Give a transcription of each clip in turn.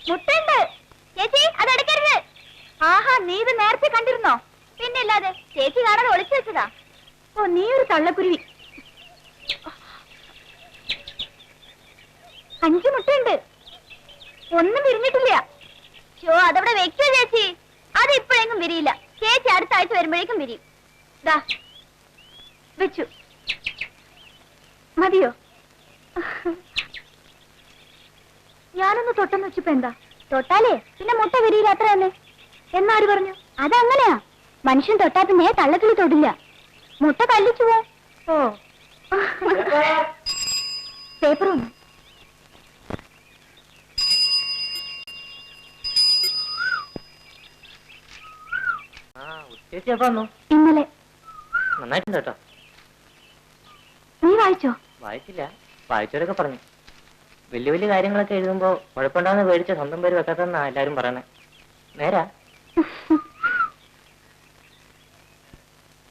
മുട്ടുണ്ട്. ചേച്ചി അത് എടുക്കരുത്. ആഹാ, നീ ഇത് നേരത്തെ കണ്ടിരുന്നോ? പിന്നെ അല്ലാതെ ചേച്ചി കാണാതെ ഒളിച്ചു വെച്ചതാ. ഓ, നീ ഒരു തള്ളക്കുരുവി. 5 മുട്ടയുണ്ട്, ഒന്നും വിരിഞ്ഞിട്ടില്ല. ഷോ, അതവിടെ വെക്കോ ചേച്ചി. അത് ഇപ്പോഴെങ്കിലും വിരിയില്ല. ചേച്ചി അടുത്ത ആഴ്ച വരുമ്പോഴേക്കും വിരിയും. ദാ വെച്ചു. മതിയോ? ഞാനൊന്ന് തൊട്ടെന്ന് വെച്ചപ്പോ എന്താ? തൊട്ടാലേ പിന്നെ മുട്ട വിരിയില്ല, അത്ര തന്നെ. എന്നാര് പറഞ്ഞു? അതങ്ങനെയാ, മനുഷ്യൻ തൊട്ടാ പിന്നെ തള്ളക്കിളി തൊടില്ല, മുട്ട കല്ലിച്ചു പോ. ഓ, പേപ്പറും ഇന്നലെ. നന്നായിട്ടുണ്ട് കേട്ടോ. നീ വായിച്ചോ? വായിച്ചില്ല, വായിച്ചവരൊക്കെ പറഞ്ഞു വലിയ വലിയ കാര്യങ്ങളൊക്കെ എഴുതുമ്പോ കുഴപ്പമുണ്ടാകുന്ന പേടിച്ച സ്വന്തം പേര് വെക്കാത്തെന്നാ എല്ലാരും പറയണേ. നേരാ?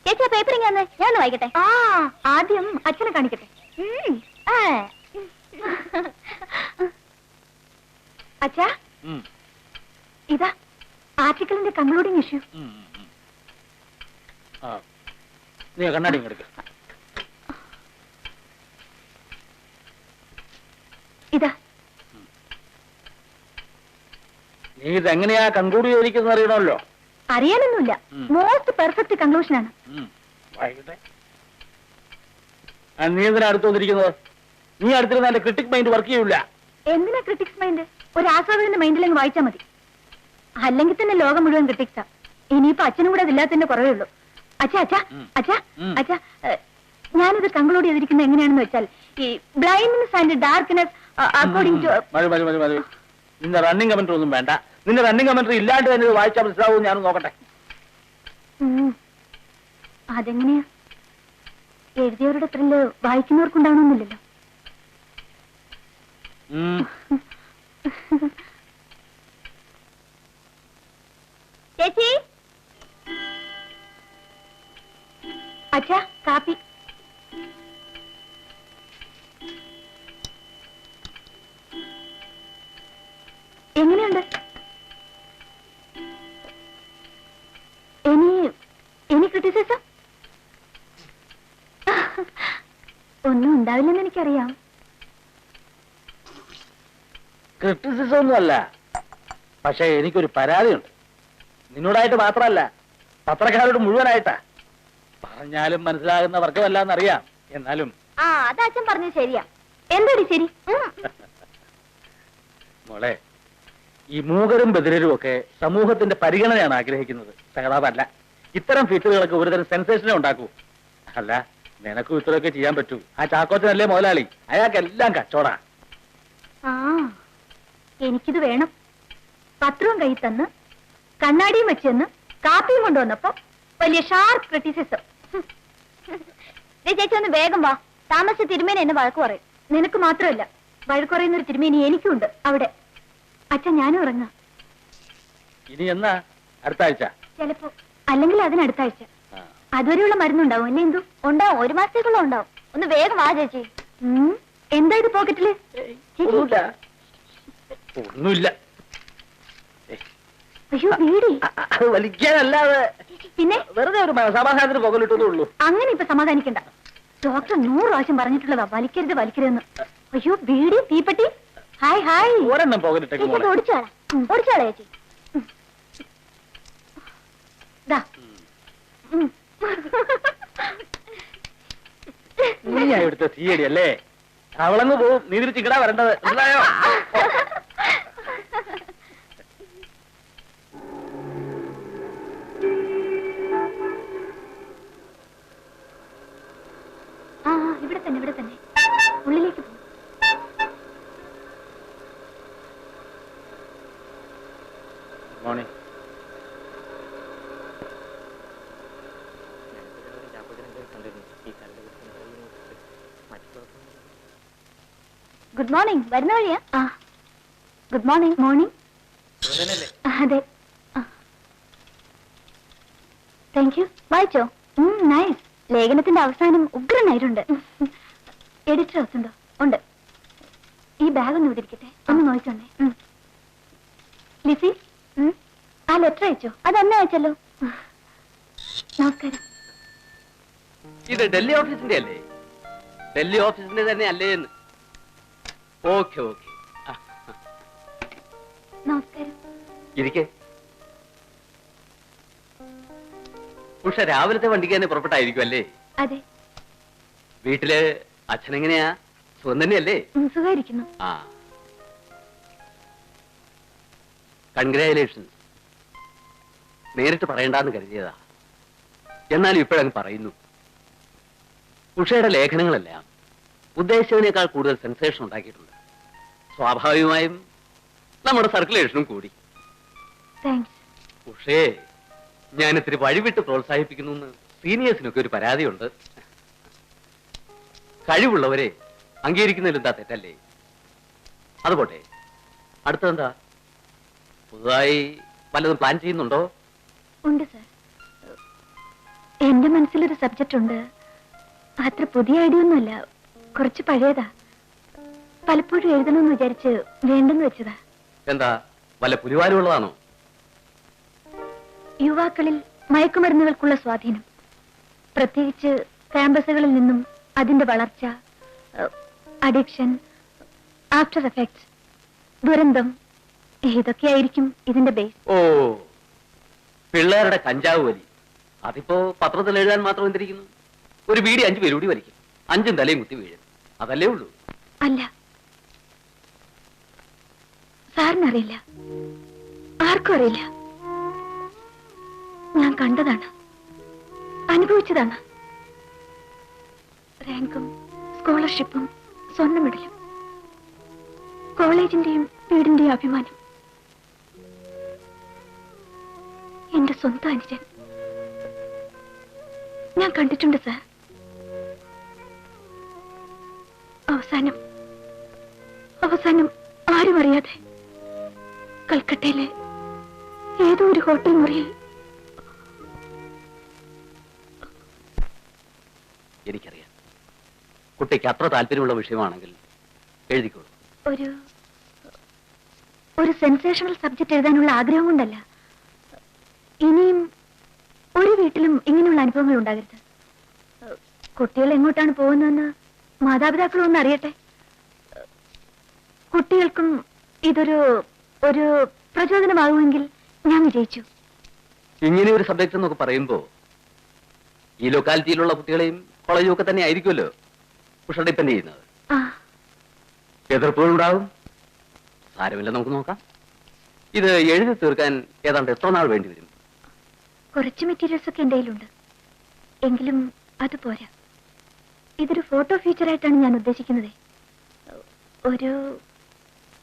ചേച്ചി, ആ പേപ്പർ ഇങ്ങനെ ഞാൻ വായിക്കട്ടെ. ആ, ആദ്യം അച്ഛനെ കാണിക്കട്ടെ. അച്ഛാ, ഇതാ ആർട്ടിക്കിളിന്റെ കൺക്ലൂഡിംഗ് ഇഷ്യൂ. നീ കണ്ണാടി എടുക്ക. ഇതാ. നീ ഇതെങ്ങനെയാ കൺക്ലൂഡ് ചെയ്തിരിക്കുന്നത് അറിയണമല്ലോ. അറിയാനൊന്നുമില്ല, മോസ്റ്റ് പെർഫെക്റ്റ് കൺക്ലൂഷൻ ആണ്. നീ എന്തിനാ അടുത്ത് വന്നിരിക്കുന്നത്? നീ അടുത്തിരുന്ന എന്റെ ക്രിട്ടിക് മൈൻഡ് വർക്ക് ചെയ്യൂല. എന്തിനാ ക്രിട്ടിക്സ് മൈൻഡ്? ഒരു ആസ്വാദകന്റെ മൈൻഡിലെങ്കിൽ വായിച്ചാൽ മതി. അല്ലെങ്കിൽ തന്നെ ലോകം മുഴുവൻ ക്രിട്ടിക്സാ. ഇനിയിപ്പോ അച്ഛനും കൂടെ അതില്ലാത്തതിന്റെ കുറവേ ഉള്ളൂ. അച്ഛാ അച്ഛാ അച്ഛാ അച്ഛാ, ഞാനിത് കൺക്ലൂഡ് ചെയ്തിരിക്കുന്നത് എങ്ങനെയാണെന്ന് വെച്ചാൽ, ഈ blindness and darkness according to... നിന്റെ റണ്ണിങ് കമന്ററി ഒന്നും വേണ്ട. നിന്റെ റണ്ണിങ് കമന്ററി ഇല്ലാണ്ട് തന്നെ ഇത് വായിച്ചാൽ മനസ്സിലാവും. ഞാനും നോക്കട്ടെ. അതെങ്ങനെയാ? എഴുതിയവരുടെ ത്രില്ല് വായിക്കുന്നവർക്കുണ്ടാവണമെന്നില്ലല്ലോ. ചേച്ചി, അച്ഛാ കാപ്പി. എങ്ങനെയുണ്ട്? എനി ക്രിറ്റിസിസം ഒന്നും ഉണ്ടാവില്ലെന്ന് എനിക്കറിയാം. ക്രിറ്റിസിസം ഒന്നുമല്ല, പക്ഷെ എനിക്കൊരു പരാതിയുണ്ട്. നിന്നോടായിട്ട് മാത്രമല്ല, പത്രക്കാരോട് മുഴുവനായിട്ടാ. പറഞ്ഞാലും മനസ്സിലാകുന്ന വർഗമല്ലെന്നറിയാം, എന്നാലും... ആ, അത് അച്ഛൻ പറഞ്ഞത് ശരിയാ. എന്താടി ശരി? മോളെ, ഈ മൂകരും ബദിരരും ഒക്കെ സമൂഹത്തിന്റെ പരിഗണനയാണ് ആഗ്രഹിക്കുന്നത്, സഹതാപല്ല. ഇത്തരം ഫീച്ചറുകളൊക്കെ ഒരുതരം സെൻസേഷനെ ഉണ്ടാക്കൂ. അല്ല, നിനക്കും ഇത്രയൊക്കെ ചെയ്യാൻ പറ്റൂ. ആ ചാക്കോച്ചനല്ലേ മുതലാളി, അയാൾക്കെല്ലാം കച്ചോടാ. ആ, എനിക്കിത് വേണം. പത്രവും കൈ തന്ന് കണ്ണാടിയും വെച്ചെന്ന് കാപ്പിയും കൊണ്ടുവന്നപ്പോ വലിയ ഷാർപ്പ് ക്രിറ്റിസിസം. ചേച്ചി, ഒന്ന് വേഗം വാ, താമസിച്ച തിരുമേനി എന്നെ വഴക്ക് പറയും. നിനക്ക് മാത്രമല്ല, വഴക്ക് പറയുന്നൊരു തിരുമേനി എനിക്കുണ്ട് അവിടെ. അച്ഛൻ ഞാനും ഇറങ്ങാം. ഇനി എന്നാ? അടുത്ത ആഴ്ച ചിലപ്പോ, അല്ലെങ്കിൽ അതിനടുത്ത ആഴ്ച. അതുവരെയുള്ള മരുന്നുണ്ടാവും അല്ലേ? എന്തു ഉണ്ടാവും, 1 മാസത്തേക്കുള്ള ഉണ്ടാവും. ഒന്ന് വേഗം വാ ചേച്ചി. എന്താ ഇത് പോക്കറ്റില്? ഒന്നുമില്ല. അയ്യോ, വീടി. അത് വലിക്കാനല്ലാതെ പിന്നെ വെറുതെ ഒരു സമാധാനത്തിന് പുകലിട്ടതേ ഉള്ളൂ. അങ്ങനെ ഇപ്പൊ സമാധാനിക്കണ്ട. ഡോക്ടർ 100 പ്രാവശ്യം പറഞ്ഞിട്ടുള്ളതാ വലിക്കരുത് വലിക്കരുതെന്ന്. അയ്യോ, വീടി, തീപ്പെട്ടി. Hi hi. ഒരെണ്ണം പുകലിട്ടേക്ക്. ഓടിച്ചോളാം, ഓടിച്ചോളാം ചേച്ചി. നീ ഇവിടുത്തെ തീയടി അല്ലേ? അവളങ്ങ് പോവും, നീ തിരിച്ചിക്കടാ വരേണ്ടത്. എന്തായോ? ഇവിടെ തന്നെ, ഇവിടെ തന്നെ. ഉള്ളിലേക്ക് പോകും. മോർണിംഗ്. Good morning. വരുന്ന വഴിയാ? Good morning. മോർണിംഗ്. അതെ. Thank you. വായിച്ചോ? നൈസ്. ലേഖനത്തിന്റെ അവസാനം ഉഗ്രനായിട്ടുണ്ട്. എഡിറ്റർ ഹൗസ് ഉണ്ടോ? ഉണ്ട്. ഈ ബാഗ് ഒന്ന് ഇവിടെ ഇരിക്കട്ടെ, ഒന്ന് നോക്കിക്കോണ്ടേ. ലെറ്റർ അയച്ചോ? അത് അന്നേ അയച്ചല്ലോ. നമസ്കാരം. ഇത് ഡൽഹി ഓഫീസിന്റെ അല്ലേ? ഡൽഹി ഓഫീസിന്റെ തന്നെ അല്ലേ എന്ന്? Okay okay. നമസ്കാരം. ഇരിക്കെ. ഉഷ രാവിലത്തെ വണ്ടിക്ക് തന്നെ പുറപ്പെട്ടായിരിക്കും അല്ലേ? അതെ. വീട്ടില് അച്ഛനെങ്ങനെയാ? സുഖം തന്നെയല്ലേ? സുഖമായിരിക്കുന്നു. ആ, കൺഗ്രാജുലേഷൻസ്. നേരിട്ട് പറയണ്ടെന്ന് കരുതിയതാ, എന്നാലും ഇപ്പോഴങ്ങ് പറയുന്നു. ഉഷയുടെ ലേഖനങ്ങളെല്ലാം ഉദ്ദേശിച്ചതിനേക്കാൾ കൂടുതൽ സെൻസേഷൻ ഉണ്ടാക്കിയിട്ടുണ്ട്. സ്വാഭാവികമായും നമ്മുടെ സർക്കുലേഷനും കൂടി. ഉഷേ, ഞാൻ ഇത്തിരി വഴിവിട്ട് പ്രോത്സാഹിപ്പിക്കുന്നു സീനിയേഴ്സിനൊക്കെ ഒരു പരാതിയുണ്ട്. കഴിവുള്ളവരെ അംഗീകരിക്കുന്നതിൽ എന്താ തെറ്റല്ലേ? അതുപോട്ടെ, അടുത്തെന്താ? പുതുതായി വല്ലതും പ്ലാൻ ചെയ്യുന്നുണ്ടോ? ഉണ്ട് സർ. എന്റെ മനസ്സിലൊരു സബ്ജക്റ്റ് ഉണ്ട്. അത്ര പുതിയ ഐഡിയ ഒന്നുമല്ല, കുറച്ച് പഴയതാ. പലപ്പോഴും എഴുതണമെന്ന് വിചാരിച്ച് വേണ്ടെന്ന് വെച്ചതാ. എന്താ, വല്ല പുലിവാലുള്ളതാണോ? യുവാക്കളിൽ മയക്കുമരുന്നുകൾക്കുള്ള സ്വാധീനം, പ്രത്യേകിച്ച് ക്യാമ്പസുകളിൽ നിന്നും അതിന്റെ വളർച്ച, അഡിക്ഷൻ, ആഫ്റ്റർ എഫക്ട്സ്, ദുരന്തം, ഇതൊക്കെയായിരിക്കും ഇതിന്റെ ബേസ്. ഓ, പിള്ളേരുടെ കഞ്ചാവ് വലി. അതിപ്പോ പത്രത്തിൽ എഴുതാൻ മാത്രം എന്തിരിക്കുന്നു? ഒരു ബീഡി 5 പേര് കൂടി വലിക്കും, 5 തലയും കുത്തി വീഴും. അതല്ലേ ഉള്ളൂ. അല്ല, സാറിനറിയില്ല, ആർക്കും അറിയില്ല. ഞാൻ കണ്ടതാണ്, അനുഭവിച്ചതാണ്. റാങ്കും സ്കോളർഷിപ്പും സ്വർണ്ണ മെഡലും, കോളേജിന്റെയും വീടിന്റെയും അഭിമാനം. എന്റെ സ്വന്തം അനുജൻ. ഞാൻ കണ്ടിട്ടുണ്ട് സാർ. അവസാനം ആരും അറിയാതെ കൽക്കട്ടയിലെ ഏതോ ഒരു ഹോട്ടൽ മുറിയിൽ. എനിക്കറിയാം, കുട്ടിക്ക് അത്ര താല്പര്യമുള്ള വിഷയമാണെങ്കിൽ എഴുതിക്കോളൂ. ഒരു സെൻസേഷണൽ സബ്ജക്ട് എഴുതാനുള്ള ആഗ്രഹം കൊണ്ടല്ല. ഇനിയും ഒരു വീട്ടിലും ഇങ്ങനെയുള്ള അനുഭവങ്ങൾ ഉണ്ടാകരുത്. കുട്ടികൾ എങ്ങോട്ടാണ് പോകുന്നതെന്ന് മാതാപിതാക്കളും ഒന്ന് അറിയട്ടെ. കുട്ടികൾക്കും ഇതൊരു പ്രചോദനമാകുമെങ്കിൽ ഞാൻ വിജയിച്ചു. ഇങ്ങനെ ഒരു സബ്ജക്ട് എന്നൊക്കെ പറയുമ്പോ ഈ ലൊക്കാലിറ്റിയിലുള്ള കുട്ടികളെയും കോളേജും ഒക്കെ തന്നെ ആയിരിക്കുമല്ലോ ഉഷ ഡിപ്പെൻഡ് ചെയ്യുന്നത്. എതിർപ്പുകളുണ്ടാവും, സാരമില്ല, നമുക്ക് നോക്കാം. ഇത് എഴുതി തീർക്കാൻ ഏതാണ്ട് എത്ര നാൾ വേണ്ടി വരും? കുറച്ച് മെറ്റീരിയൽസ് ഒക്കെ എന്റെ കയ്യിലുണ്ട്, എങ്കിലും അത് പോരാ. ഇതൊരു ഫോട്ടോ ഫീച്ചറായിട്ടാണ് ഞാൻ ഉദ്ദേശിക്കുന്നത്.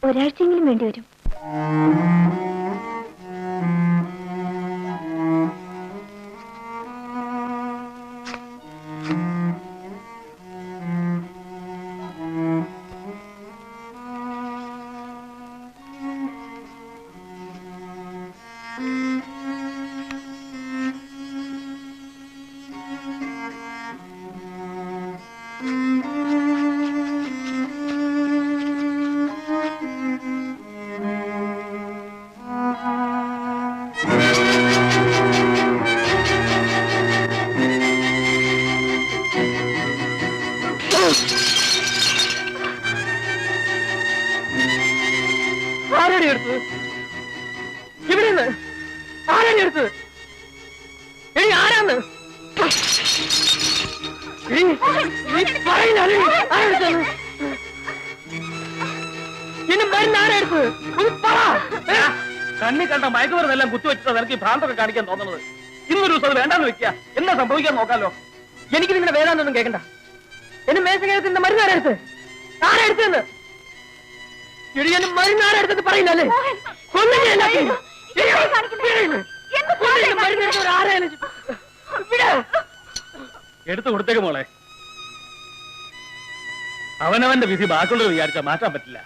ഒരാഴ്ചയെങ്കിലും വേണ്ടി വരും. ആരാടി എടുത്തത്? ഇവിടെ നിന്ന് ആരാടി എടുത്തത്? എടി ആരാന്ന് എന്നെ മരുന്ന് ആരാ എടുത്തത്? കണ്ണി കണ്ട മയക്കുമരുന്നെല്ലാം കുത്തിവെച്ചിട്ട് നിനക്ക് ഈ ഭ്രാന്തൊക്കെ കാണിക്കാൻ തോന്നുന്നത്. ഇന്നൊരു ദിവസം വേണ്ടാന്ന് വെക്കുക, എന്താ സംഭവിക്കാൻ നോക്കാലോ. എനിക്ക് നിങ്ങളുടെ വേദാന്നൊന്നും കേൾക്കണ്ട. എന്നെ മേശകത്തിന്റെ മരുന്ന് ആരാ എടുത്ത്? ആരാ എടുത്തെന്ന് ഇടിയനും മരുന്ന് ആരാ എടുത്തെന്ന് പറയില്ലല്ലേ? എടുത്തു കൊടുത്തേക്ക് മോളെ. അവനവന്റെ വിധി ബാക്കിയുള്ളത് വിചാരിച്ചാൽ മാറ്റാൻ പറ്റില്ല.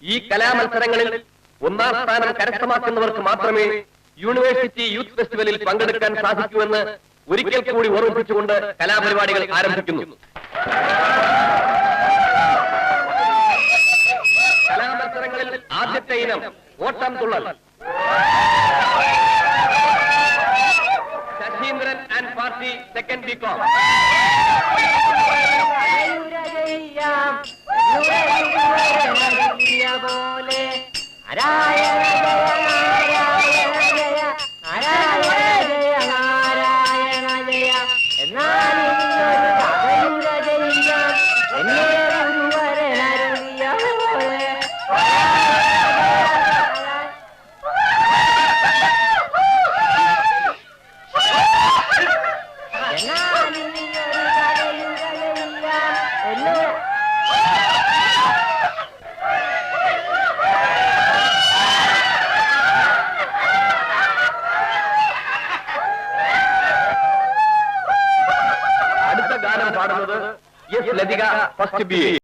ഈ കലാമത്സരങ്ങളിൽ 1ാം സ്ഥാനം കരസ്ഥമാക്കുന്നവർക്ക് മാത്രമേ യൂണിവേഴ്സിറ്റി യൂത്ത് ഫെസ്റ്റിവലിൽ പങ്കെടുക്കാൻ സാധിക്കൂവെന്ന് ഒരിക്കൽ കൂടി ഓർമ്മിപ്പിച്ചുകൊണ്ട് കലാപരിപാടികൾ ആരംഭിക്കുന്നു. കലാമത്സരങ്ങളിൽ ആദ്യത്തെ ഇനം Ottam Thullal. Sasheendran and party second BCom. അടുത്ത ഗാനം പാടുന്നത് S Lathika first B A.